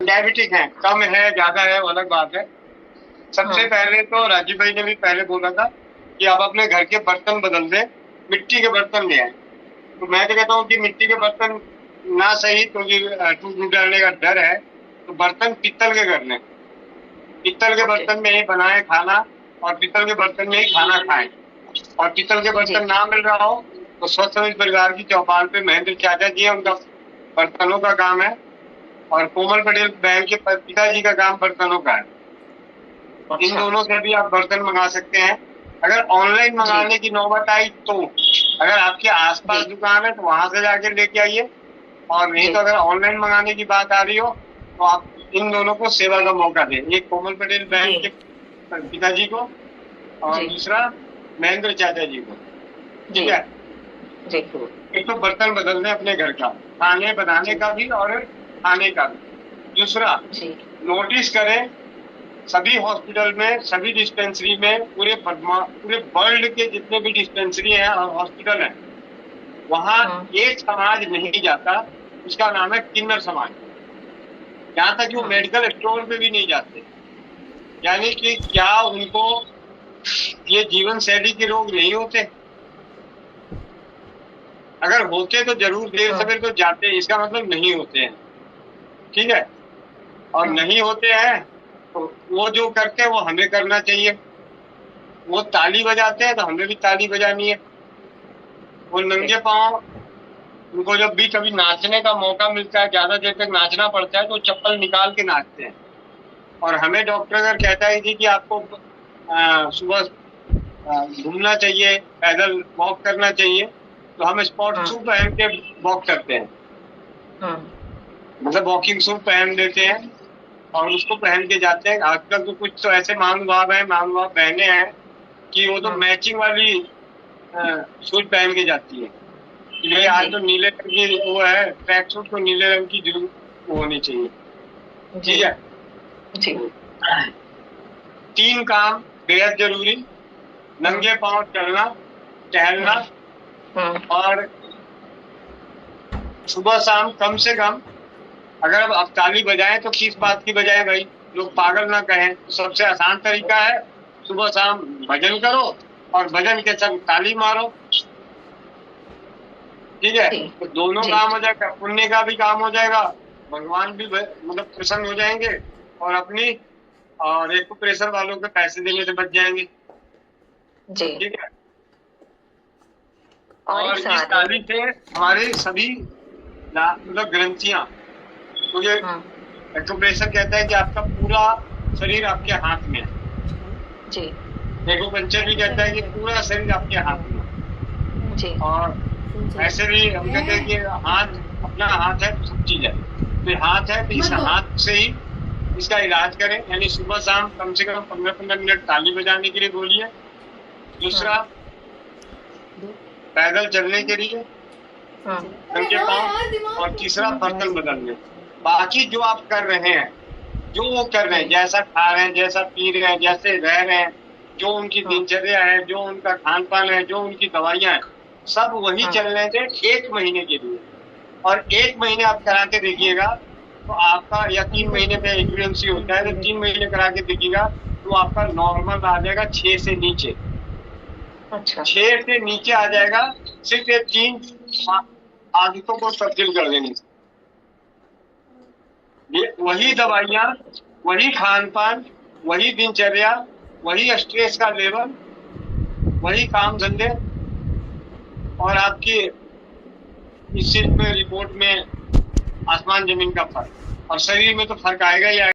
Diabetic है, कम है, ज्यादा है, वो अलग बात है। सबसे पहले तो राजीव भाई ने भी पहले बोला था कि आप अपने घर के बर्तन बदल दें, मिट्टी के बर्तन ले आए। तो मैं तो कहता हूँ कि मिट्टी के बर्तन ना सही, क्योंकि टूट जाने का डर है, तो बर्तन पित्तल के कर लें। पित्तल के बर्तन में ही बनाए खाना, और पित्तल के बर्तन में ही खाना खाएं। और पित्तल के बर्तन ना मिल रहा हो तो स्वस्थ समिति परिवार की चौपाल पे महेंद्र चाचा जी है, उनका बर्तनों का काम है, और कोमल पटेल बहन के पिताजी का काम बर्तनों का है। इन दोनों से भी आप बर्तन मंगा सकते हैं। अगर ऑनलाइन मंगाने की नौबत आई तो अगर आपके आसपास दुकान है तो वहां से जाके लेके आइए, और नहीं तो अगर ऑनलाइन मंगाने की बात आ रही हो तो आप इन दोनों को सेवा का मौका दें। एक कोमल पटेल बहन के पिताजी को, और दूसरा महेंद्र चाचा जी को। ठीक है, एक तो बर्तन बदलने अपने घर का, खाने बनाने का भी और खाने का भी। दूसरा, नोटिस करें सभी हॉस्पिटल में, सभी डिस्पेंसरी में, पूरे वर्ल्ड के जितने भी डिस्पेंसरी हैं और हॉस्पिटल हैं, वहाँ एक समाज नहीं जाता, उसका नाम है किन्नर समाज। यहाँ तक कि वो मेडिकल स्टोर पे भी नहीं जाते। यानी कि क्या उनको ये जीवन शैली के रोग नहीं होते? अगर होते तो जरूर देर सवेर तो जाते, इसका मतलब नहीं होते हैं। ठीक है, और नहीं होते हैं तो वो जो करते हैं वो हमें करना चाहिए। वो ताली बजाते हैं तो हमें भी ताली बजानी है। वो नंगे पांव, उनको जब भी कभी नाचने का मौका मिलता है, ज्यादा देर तक नाचना पड़ता है, तो चप्पल निकाल के नाचते हैं। और हमें डॉक्टर अगर कहता है कि आपको सुबह घूमना चाहिए, पैदल वॉक करना चाहिए, तो हम स्पोर्ट शू पहन के वॉक करते हैं। मतलब वॉकिंग शू पहन लेते हैं और उसको पहन के जाते हैं। आजकल तो कुछ तो ऐसे महानुभाव बहने हैं कि वो तो मैचिंग वाली शूज पहन के जाती है। ये आज तो नीले रंग की वो है, ट्रैक सूट को नीले रंग की जरूर होनी चाहिए। ठीक है जी। 3 काम बेहद जरूरी: नंगे पांव चलना, टहलना, और सुबह शाम कम से कम, अगर आप ताली बजाएं तो किस बात की बजाएं भाई, लोग पागल ना कहें। तो सबसे आसान तरीका है सुबह शाम भजन करो और भजन के संग ताली मारो। ठीक है, तो दोनों काम हो जाएगा, पुण्य का भी काम हो जाएगा, भगवान भी मतलब प्रसन्न हो जाएंगे, और अपनी और एक प्रेशर वालों के पैसे देने से बच जाएंगे। ठीक है, और इस ताली से हमारे सभी मतलब ग्रंथियां, तो ये एक्यूप्रेशर कहता है कि आपका पूरा शरीर आपके हाथ में है। एक्यूपंक्चर भी कहता है कि पूरा शरीर आपके हाथ में है। और ऐसे भी हम कहते हैं कि हाथ, अपना हाथ है तो सब चीज है, तो हाथ है तो इस हाथ से ही इसका इलाज करें। यानी सुबह शाम कम से कम 15-15 मिनट ताली बजाने के लिए बोलिए। दूसरा, पैदल चलने के लिए नंगे पांव, और तीसरा बर्तन बदलने। बाकी जो आप कर रहे हैं, जो वो कर रहे हैं, जैसा खा रहे हैं, जैसा पी रहे हैं, जैसे रह रहे हैं, जो उनकी दिनचर्या है, जो उनका खान पान है, जो उनकी दवाइयां हैं, सब वही चलने से 1 महीने के लिए। और 1 महीने आप करा के देखिएगा तो आपका, या 3 महीने में इक्विवेलेंसी होता है, तो 3 महीने करा के देखिएगा तो आपका नॉर्मल आ जाएगा 6 से नीचे। 6 से नीचे आ जाएगा, सिर्फ ये 3 आदतों को तब्दील कर देनी। ये वही दवाइयाँ, वही खान पान, वही दिनचर्या, वही स्ट्रेस का लेवल, वही काम धंधे, और आपकी इस चीज में रिपोर्ट में आसमान जमीन का फर्क, और शरीर में तो फर्क आएगा ही आएगा।